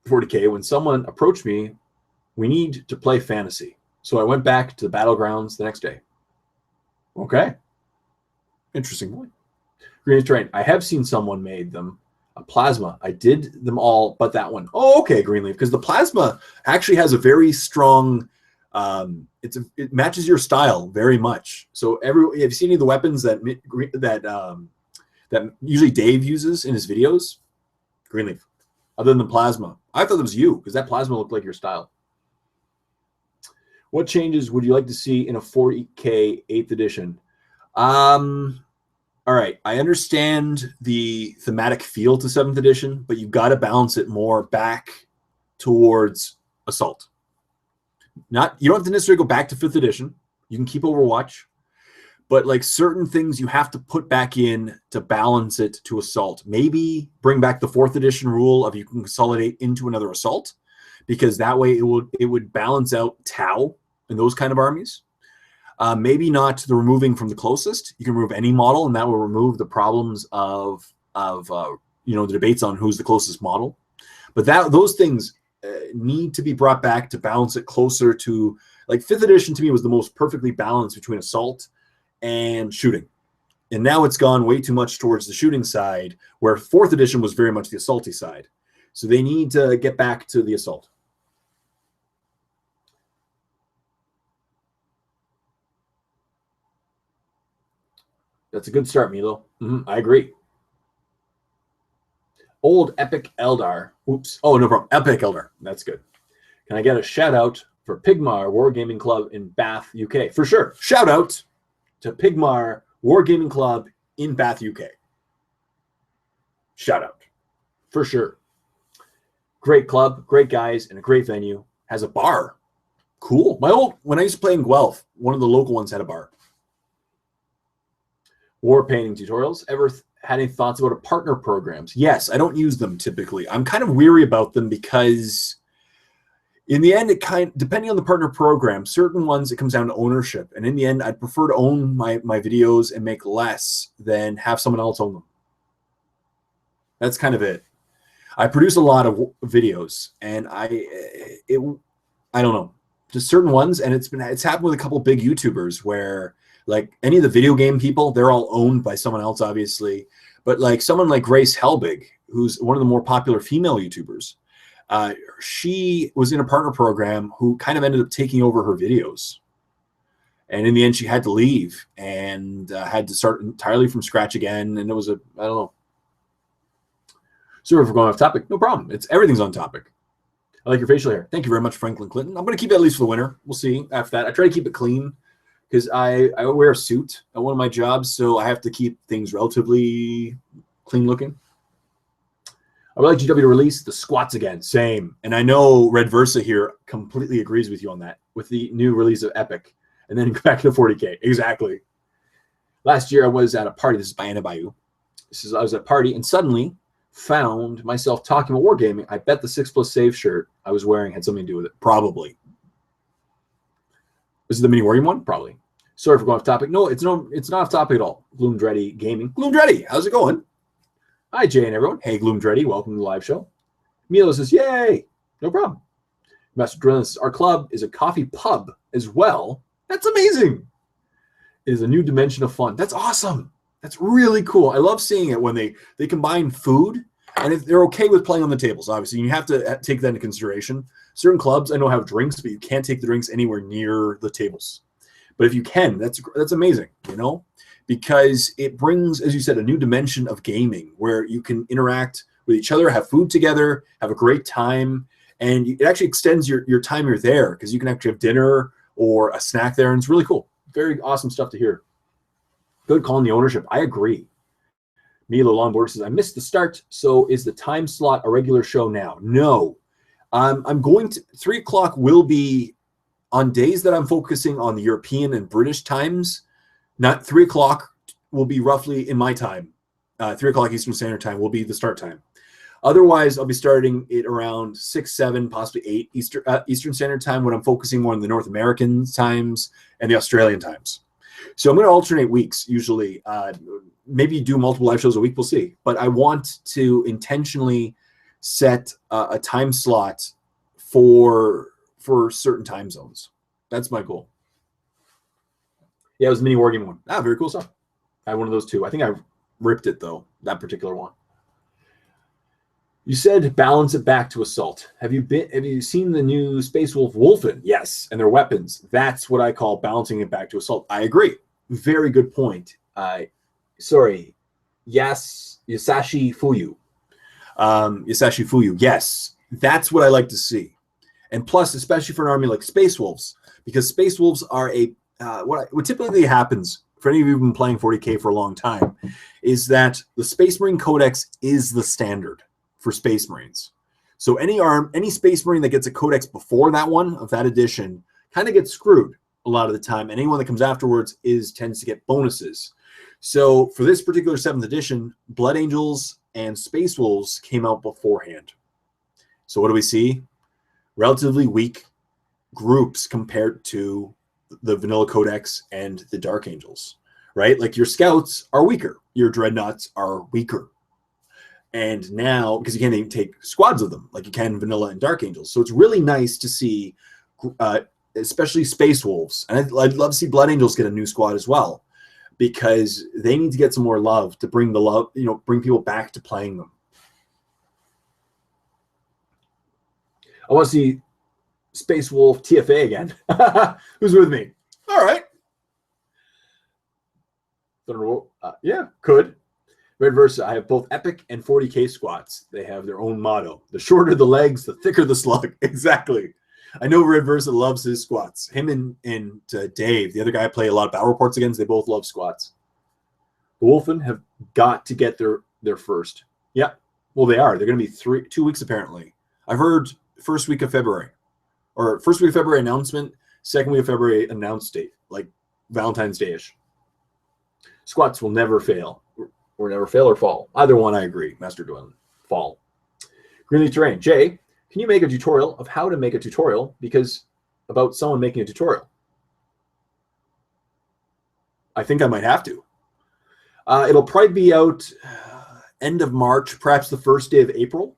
40K when someone approached me, we need to play fantasy. So I went back to the battlegrounds the next day. Okay. Interesting point. Green Terrain, I have seen someone made them a plasma. I did them all but that one. Oh, okay, Greenleaf, because the plasma actually has a very strong, it matches your style very much. So have you seen any of the weapons that usually Dave uses in his videos? Greenleaf. Other than the plasma. I thought it was you, because that plasma looked like your style. What changes would you like to see in a 40K 8th edition? All right. I understand the thematic feel to 7th edition, but you've got to balance it more back towards Assault. You don't have to necessarily go back to 5th edition. You can keep Overwatch. But like certain things you have to put back in to balance it to Assault. Maybe bring back the 4th edition rule of you can consolidate into another Assault, because that way it would balance out Tau and those kind of armies. Maybe not the removing from the closest. You can remove any model, and that will remove the problems of the debates on who's the closest model. But those things need to be brought back to balance it closer to, like 5th edition to me was the most perfectly balanced between Assault and shooting, and now it's gone way too much towards the shooting side, where 4th edition was very much the assaulty side. So they need to get back to the Assault. That's a good start, Milo. I agree. Old Epic Eldar. Oops. Oh, no problem. Epic Eldar. That's good. Can I get a shout out for Pigmar Wargaming Club in Bath, UK? For sure. Shout out to Pigmar Wargaming Club in Bath, UK. Shout out. For sure. Great club, great guys, and a great venue. Has a bar. Cool. When I used to play in Guelph, one of the local ones had a bar. War painting tutorials. Ever had any thoughts about partner programs? Yes, I don't use them typically. I'm kind of weary about them because in the end, depending on the partner program, certain ones, it comes down to ownership. And in the end, I'd prefer to own my videos and make less than have someone else own them. That's kind of it. I produce a lot of videos, and I don't know, just certain ones, and it's happened with a couple big YouTubers where like any of the video game people, they're all owned by someone else, obviously. But like someone like Grace Helbig, who's one of the more popular female YouTubers, she was in a partner program who kind of ended up taking over her videos. And in the end, she had to leave and had to start entirely from scratch again. And it was I don't know. Sorry for going off topic. No problem. Everything's on topic. I like your facial hair. Thank you very much, Franklin Clinton. I'm going to keep it at least for the winter. We'll see after that. I try to keep it clean because I wear a suit at one of my jobs, so I have to keep things relatively clean looking. I would like GW to release the squats again. Same. And I know Red Versa here completely agrees with you on that with the new release of Epic. And then back to 40K. Exactly. Last year I was at a party. This is by Anna Bayou. I was at a party and suddenly found myself talking about wargaming. I bet the 6+ save shirt I was wearing had something to do with it. Probably. This is the Miniwargamer one? Probably. Sorry for going off topic. No, it's not off topic at all. Gloomdreddy Gaming. Gloomdreddy, how's it going? Hi, Jay and everyone. Hey, Gloomdreddy, welcome to the live show. Milo says, yay. No problem. Master Drillin says, our club is a coffee pub as well. That's amazing. It is a new dimension of fun. That's awesome. That's really cool. I love seeing it when they combine food, and if they're okay with playing on the tables, obviously. You have to take that into consideration. Certain clubs I know have drinks, but you can't take the drinks anywhere near the tables. But if you can, that's amazing, you know, because it brings, as you said, a new dimension of gaming where you can interact with each other, have food together, have a great time, and it actually extends your time you're there because you can actually have dinner or a snack there, and it's really cool. Very awesome stuff to hear. Good call on the ownership. I agree. Milo Longboard says, I missed the start, so is the time slot a regular show now? No. I'm going to, 3 o'clock will be on days that I'm focusing on the European and British times. Not 3 o'clock will be roughly in my time. 3 o'clock Eastern Standard Time will be the start time. Otherwise, I'll be starting it around 6, 7, possibly 8 Eastern Standard Time when I'm focusing more on the North American times and the Australian times. So I'm going to alternate weeks usually. Maybe do multiple live shows a week. We'll see. But I want to intentionally set a time slot for certain time zones. That's my goal. Yeah, it was the Miniwargamer one. Very cool stuff. I had one of those too. I think I ripped it though, that particular one. You said balance it back to assault. Have you seen the new Space Wolf Wolfen? Yes, and their weapons. That's what I call balancing it back to assault. I agree. Very good point. Sorry. Yes, Yasashi Fuyu. Yasashi Fuyu. Yes, that's what I like to see. And plus, especially for an army like Space Wolves, because Space Wolves are what typically happens for any of you who've been playing 40K for a long time, is that the Space Marine Codex is the standard for Space Marines. So any Space Marine that gets a Codex before that one of that edition kind of gets screwed a lot of the time. Anyone that comes afterwards tends to get bonuses. So for this particular 7th edition, Blood Angels and Space Wolves came out beforehand. So what do we see? Relatively weak groups compared to the Vanilla Codex and the Dark Angels, right? Like your Scouts are weaker. Your Dreadnoughts are weaker. And now, because you can't even take squads of them like you can Vanilla and Dark Angels. So it's really nice to see, especially Space Wolves. And I'd love to see Blood Angels get a new squad as well, because they need to get some more love to bring bring people back to playing them. I want to see Space Wolf TFA again. Who's with me? All right. Yeah, could. Red Versa, I have both Epic and 40K squats. They have their own motto. The shorter the legs, the thicker the slug. Exactly. I know Red Versa loves his squats. Him and Dave, the other guy I play a lot of battle reports against, they both love squats. The Wolfen have got to get their first. Yeah, well, they are. They're going to be 2 weeks apparently. I've heard first week of February. Or first week of February announcement, second week of February announced date, like Valentine's Day-ish. Squats will never fail. Or never fail or fall. Either one, I agree. Master Dwellin. Fall. Greenleaf Terrain. Jay, can you make a tutorial of how to make a tutorial about someone making a tutorial? I think I might have to. It'll probably be out end of March, perhaps the first day of April.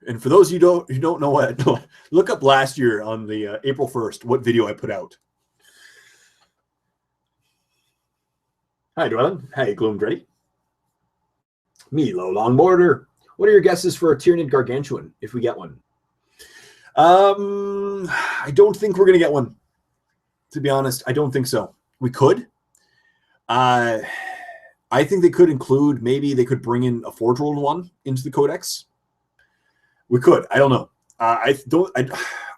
And for those who don't know what, look up last year on the April 1st, what video I put out. Hi, Dwellin. Hi, Gloomdready. Milo Longboarder. What are your guesses for a Tyranid Gargantuan, if we get one? I don't think we're going to get one. To be honest, I don't think so. We could. I think they could include, maybe they could bring in a Forge World one into the Codex. We could. I don't know. I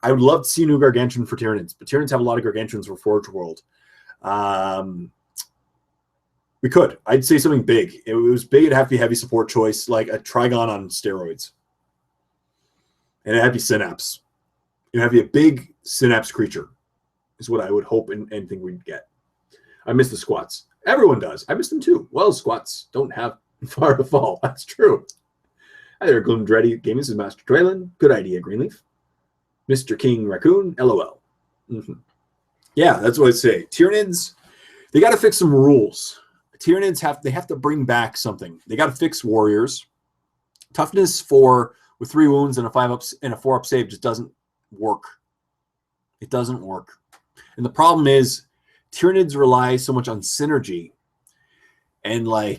would love to see a new Gargantuan for Tyranids, but Tyranids have a lot of Gargantuans for Forge World. We could. I'd say something big. It was big. It'd have to be heavy support choice, like a Trigon on steroids. And it'd have to be Synapse. It'd have to be a big Synapse creature is what I would hope and think we'd get. I miss the squats. Everyone does. I miss them too. Well, squats don't have far to fall. That's true. Hi there, Gloomdready Gaming. This is Master Dwaylen. Good idea, Greenleaf. Mr. King Raccoon, LOL. Yeah, that's what I say. Tyranids, they got to fix some rules. Tyranids have to bring back something. They got to fix warriors. Toughness 4 with 3 wounds and a 5 up and a 4 up save just doesn't work. It doesn't work. And the problem is Tyranids rely so much on synergy and the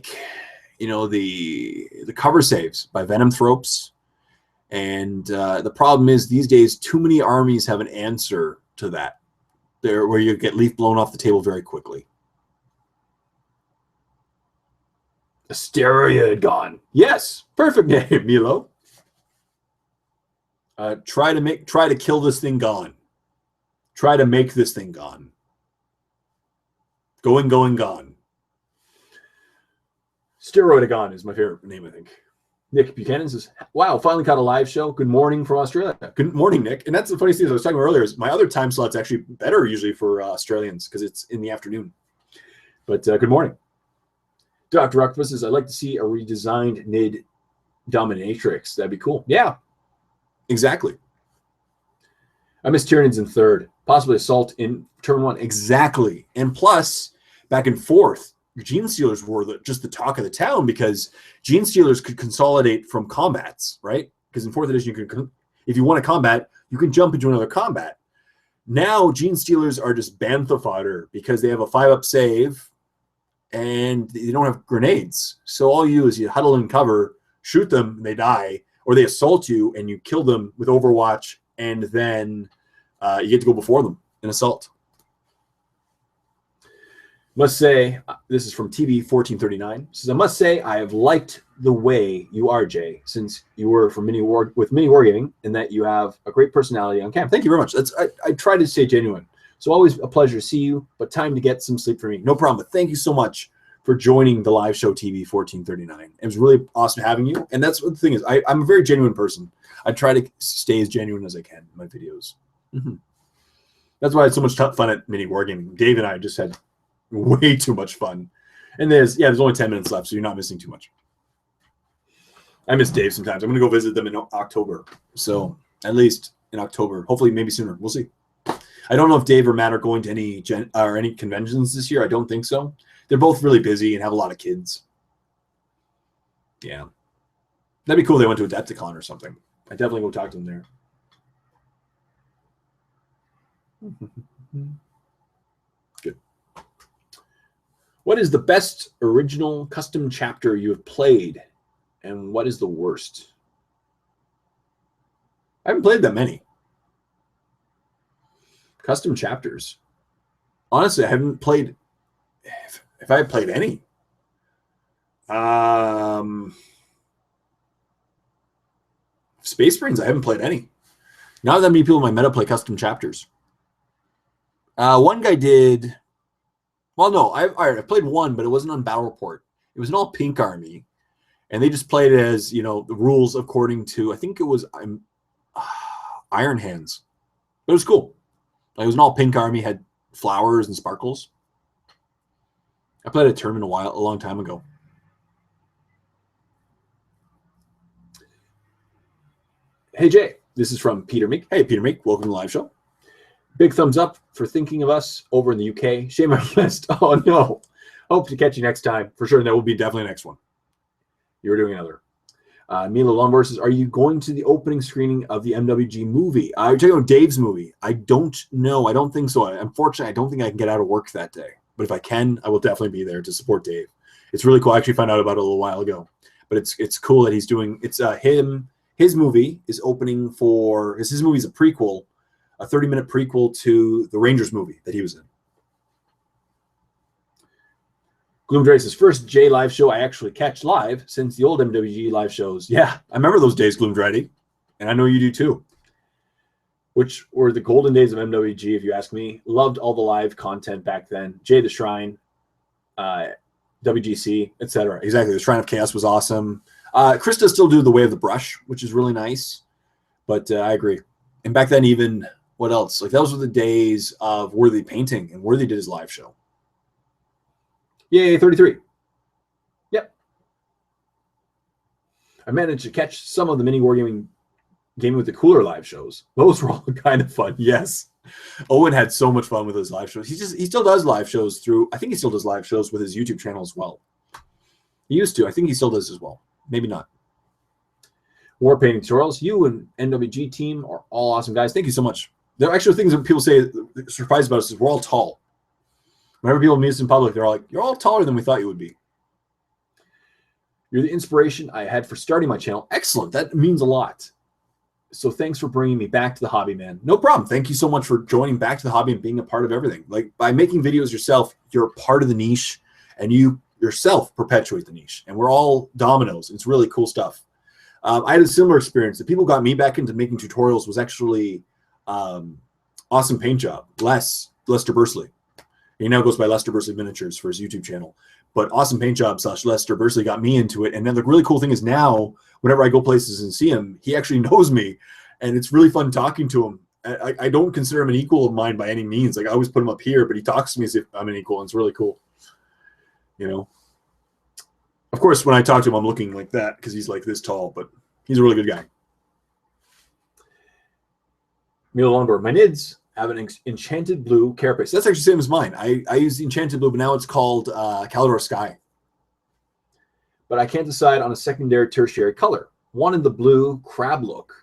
cover saves by Venom Thropes. And the problem is these days too many armies have an answer to that. Where you get leaf blown off the table very quickly. Asteria gone. Yes, perfect name, Milo. Try to kill this thing gone. Try to make this thing gone. Going, gone. Steroidagon is my favorite name, I think. Nick Buchanan says, wow, finally caught a live show. Good morning from Australia. Good morning, Nick. And that's the funny thing I was talking about earlier is my other time slot's actually better usually for Australians because it's in the afternoon. But good morning. Dr. Octopus says, I'd like to see a redesigned Nid Dominatrix. That'd be cool. Yeah, exactly. I miss Tyranids in 3rd. Possibly Assault in turn 1. Exactly. And plus, back and forth, your Gene Stealers were just the talk of the town because Gene Stealers could consolidate from combats, right? Because in 4th edition, if you want a combat, you can jump into another combat. Now, Gene Stealers are just bantha fodder because they have a 5-up save and they don't have grenades. So all you do is you huddle in cover, shoot them, and they die, or they assault you and you kill them with Overwatch, and then you get to go before them in assault. Must say, this is from TV 1439. Says, I must say I have liked the way you are, Jay, since you were from Miniwargaming, and that you have a great personality on cam. Thank you very much. I try to stay genuine. So always a pleasure to see you, but time to get some sleep for me. No problem. But thank you so much for joining the live show TV 1439. It was really awesome having you. And that's what the thing is. I'm a very genuine person. I try to stay as genuine as I can in my videos. That's why I had so much fun at Miniwargaming. Dave and I just had way too much fun. And there's only 10 minutes left, so you're not missing too much. I miss Dave sometimes. I'm going to go visit them in October. So at least in October. Hopefully maybe sooner. We'll see. I don't know if Dave or Matt are going to any conventions this year. I don't think so. They're both really busy and have a lot of kids. Yeah. That'd be cool if they went to Adepticon or something. I'd definitely go talk to them there. Good. What is the best original custom chapter you have played, and what is the worst? I haven't played that many. Custom chapters. Honestly, I haven't played, if I had played any. Space Marines, I haven't played any. Not that many people in my meta play custom chapters. One guy did. Well, no, I played one, but it wasn't on Battle Report. It was an all pink army, and they just played it as the rules according to, I think it was Iron Hands. It was cool. It was an all pink army, had flowers and sparkles. I played a tournament a long time ago. Hey Jay, this is from Peter Meek. Hey Peter Meek, welcome to the live show. Big thumbs up for thinking of us over in the UK. Shame I missed. Oh no. Hope to catch you next time for sure. There will be definitely a next one. You were doing another. Milo Lombard says, are you going to the opening screening of the MWG movie? You're talking about Dave's movie. I don't know. I don't think so. Unfortunately, I don't think I can get out of work that day. But if I can, I will definitely be there to support Dave. It's really cool. I actually found out about it a little while ago. But it's cool that he's doing, it's his movie is opening for, his movie is a prequel, a 30-minute prequel to the Rangers movie that he was in. Gloomdrake says, first J live show I actually catch live since the old MWG live shows. Yeah, I remember those days, Gloomdrake, and I know you do too. Which were the golden days of MWG, if you ask me. Loved all the live content back then. Jay the Shrine, WGC, etc. Exactly, the Shrine of Chaos was awesome. Chris does still do the Way of the Brush, which is really nice. But I agree. And back then, even, what else? Like, those were the days of Worthy painting, and Worthy did his live show. Yay, 33. Yep. I managed to catch some of the Miniwargaming Gaming with the Cooler live shows. Those were all kind of fun. Yes. Owen had so much fun with his live shows. He still does live shows I think he still does live shows with his YouTube channel as well. He used to. I think he still does as well. Maybe not. War painting tutorials. You and NWG team are all awesome guys. Thank you so much. There are actually things that people say surprised about us is we're all tall. Whenever people meet us in public, they're all like, you're all taller than we thought you would be. You're the inspiration I had for starting my channel. Excellent. That means a lot. So thanks for bringing me back to the hobby, man. No problem. Thank you so much for joining back to the hobby and being a part of everything. Like, by making videos yourself, you're a part of the niche, and you yourself perpetuate the niche. And we're all dominoes. It's really cool stuff. I had a similar experience. The people got me back into making tutorials was actually Awesome Paint Job, Lester Bursley. He now goes by Lester Bursley Miniatures for his YouTube channel. But Awesome Paint Job / Lester Bursley got me into it. And then the really cool thing is now, whenever I go places and see him, he actually knows me. And it's really fun talking to him. I don't consider him an equal of mine by any means. Like, I always put him up here, but he talks to me as if I'm an equal. And it's really cool. You know? Of course, when I talk to him, I'm looking like that because he's like this tall. But he's a really good guy. Milo Lombard, my nids have an enchanted blue carapace. That's actually the same as mine. I use the enchanted blue, but now it's called Calidor Sky. But I can't decide on a secondary, tertiary color. Wanted the blue crab look,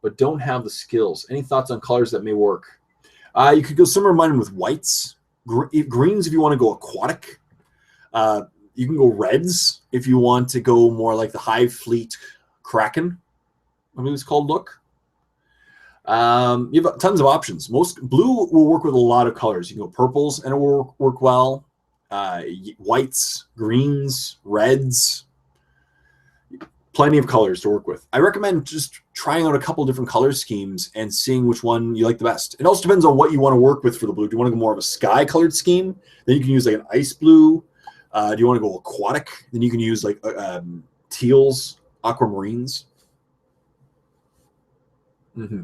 but don't have the skills. Any thoughts on colors that may work? You could go similar to mine with whites. Greens if you want to go aquatic. You can go reds if you want to go more like the Hive Fleet Kraken, I believe it's called, look. You have tons of options. Most blue will work with a lot of colors. You can go purples and it will work well. Whites, greens, reds, plenty of colors to work with. I recommend just trying out a couple different color schemes and seeing which one you like the best. It also depends on what you want to work with for the blue. Do you want to go more of a sky colored scheme? Then you can use like an ice blue. Do you want to go aquatic? Then you can use like teals, aquamarines. Mm-hmm.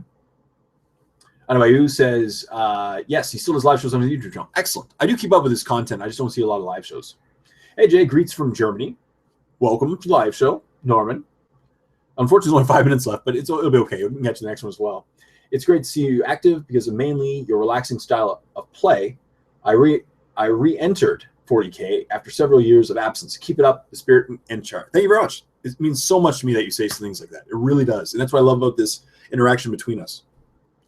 Anabayu says, yes, he still does live shows on his YouTube channel. Excellent. I do keep up with his content. I just don't see a lot of live shows. Hey, Jay, greets from Germany. Welcome to the live show, Norman. Unfortunately, there's only 5 minutes left, but it'll be okay. We can get to the next one as well. It's great to see you active because of mainly your relaxing style of play. I re-entered 40K after several years of absence. Keep it up, the spirit and charm. Thank you very much. It means so much to me that you say things like that. It really does. And that's what I love about this interaction between us.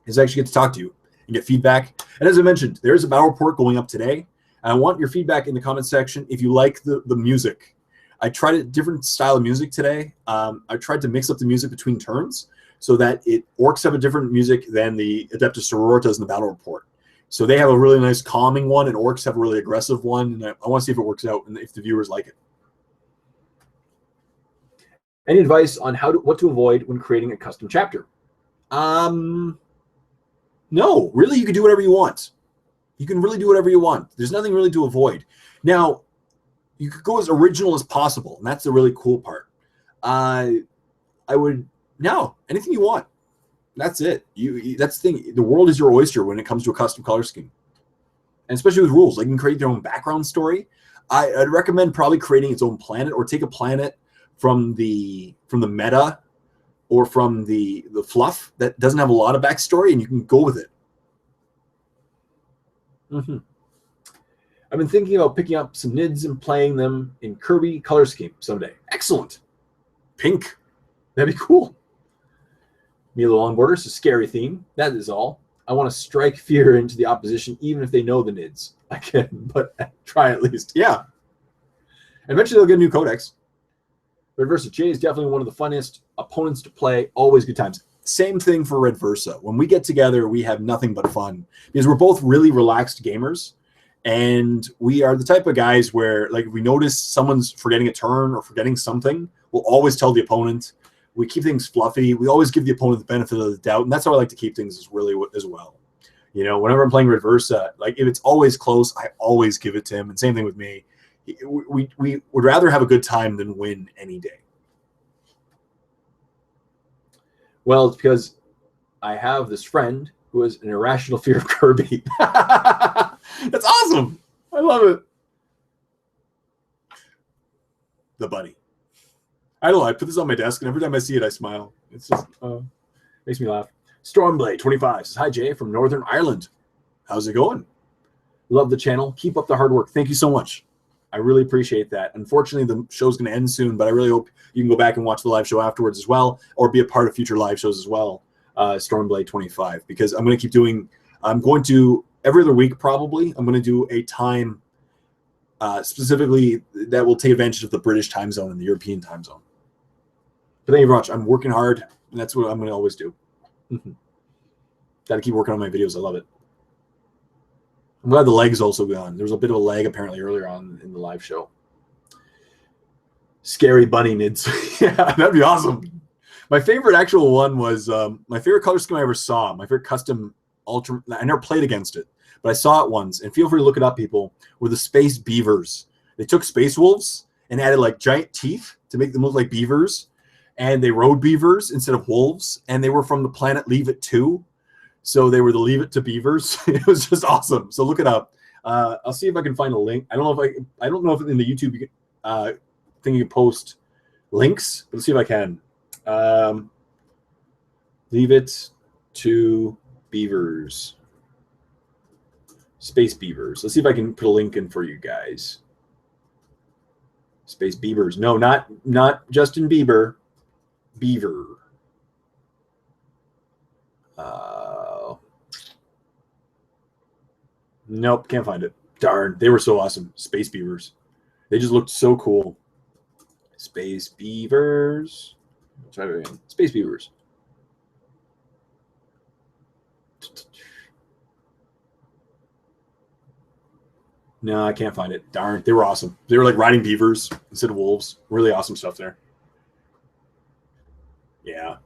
Is I actually get to talk to you and get feedback. And as I mentioned, there's a battle report going up today. And I want your feedback in the comment section if you like the music. I tried a different style of music today. I tried to mix up the music between turns so that orcs have a different music than the Adeptus Sororitas in the battle report. So they have a really nice calming one, and orcs have a really aggressive one. And I want to see if it works out and if the viewers like it. Any advice on what to avoid when creating a custom chapter? No, really, you can do whatever you want. You can really do whatever you want. There's nothing really to avoid. Now, you could go as original as possible, and that's the really cool part. Anything you want. That's it. That's the thing. The world is your oyster when it comes to a custom color scheme, and especially with rules. Like, you can create your own background story. I'd recommend probably creating its own planet, or take a planet from the meta or from the fluff that doesn't have a lot of backstory, and you can go with it. Mm-hmm. I've been thinking about picking up some NIDs and playing them in Kirby color scheme someday. Excellent. Pink. That'd be cool. Milo Longboarder, it's a scary theme. That is all. I want to strike fear into the opposition, even if they know the NIDs. I can, but try at least. Yeah. Eventually they'll get a new codex. Red Versa J is definitely one of the funnest opponents to play. Always good times. Same thing for Red Versa. When we get together, we have nothing but fun because we're both really relaxed gamers. And we are the type of guys where, like, if we notice someone's forgetting a turn or forgetting something, we'll always tell the opponent. We keep things fluffy. We always give the opponent the benefit of the doubt. And that's how I like to keep things as well. You know, whenever I'm playing Red Versa, like, if it's always close, I always give it to him. And same thing with me. We would rather have a good time than win any day. Well, it's because I have this friend who has an irrational fear of Kirby. That's awesome. I love it. The bunny. I don't know. I put this on my desk, and every time I see it, I smile. It's just makes me laugh. Stormblade 25 says, "Hi, Jay from Northern Ireland. How's it going? Love the channel. Keep up the hard work. Thank you so much. I really appreciate that. Unfortunately, the show's going to end soon, but I really hope you can go back and watch the live show afterwards as well, or be a part of future live shows as well, Stormblade 25, because I'm going to keep doing – I'm going to – every other week probably, I'm going to do a time specifically that will take advantage of the British time zone and the European time zone. But thank you very much. I'm working hard, and that's what I'm going to always do. Got to keep working on my videos. I love it. I'm glad the leg's also gone. There was a bit of a lag apparently earlier on in the live show. Scary bunny nids. Yeah, that'd be awesome. My favorite actual one was my favorite color scheme I ever saw. My favorite custom ultra. I never played against it, but I saw it once. And feel free to look it up, people. Were the space beavers. They took space wolves and added like giant teeth to make them look like beavers. And they rode beavers instead of wolves. And they were from the planet Leave It 2. So they were the Leave It to Beavers. It was just awesome. So look it up. I'll see if I can find a link. I don't know if in the YouTube thing you can post links. Let's see if I can. Leave It to Beavers. Space Beavers. Let's see if I can put a link in for you guys. Space Beavers. No, not Justin Bieber. Beaver. Nope, can't find it. Darn, they were so awesome. Space Beavers. They just looked so cool. Space Beavers. Let's try it again. Space Beavers. No, I can't find it. Darn, they were awesome. They were like riding beavers instead of wolves. Really awesome stuff there. Yeah.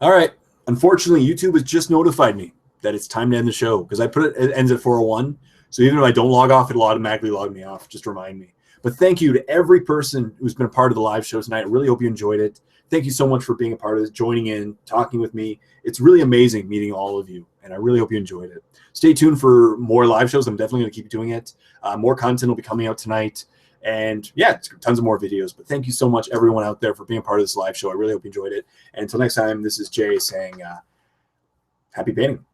All right. Unfortunately, YouTube has just notified me that it's time to end the show because I put it ends at 4:01. So even if I don't log off, it'll automatically log me off. Just remind me. But thank you to every person who's been a part of the live show tonight. I really hope you enjoyed it. Thank you so much for being a part of this, joining in, talking with me. It's really amazing meeting all of you, and I really hope you enjoyed it. Stay tuned for more live shows. I'm definitely going to keep doing it. More content will be coming out tonight. And yeah, tons of more videos. But thank you so much, everyone out there, for being a part of this live show. I really hope you enjoyed it. And until next time, this is Jay saying happy painting.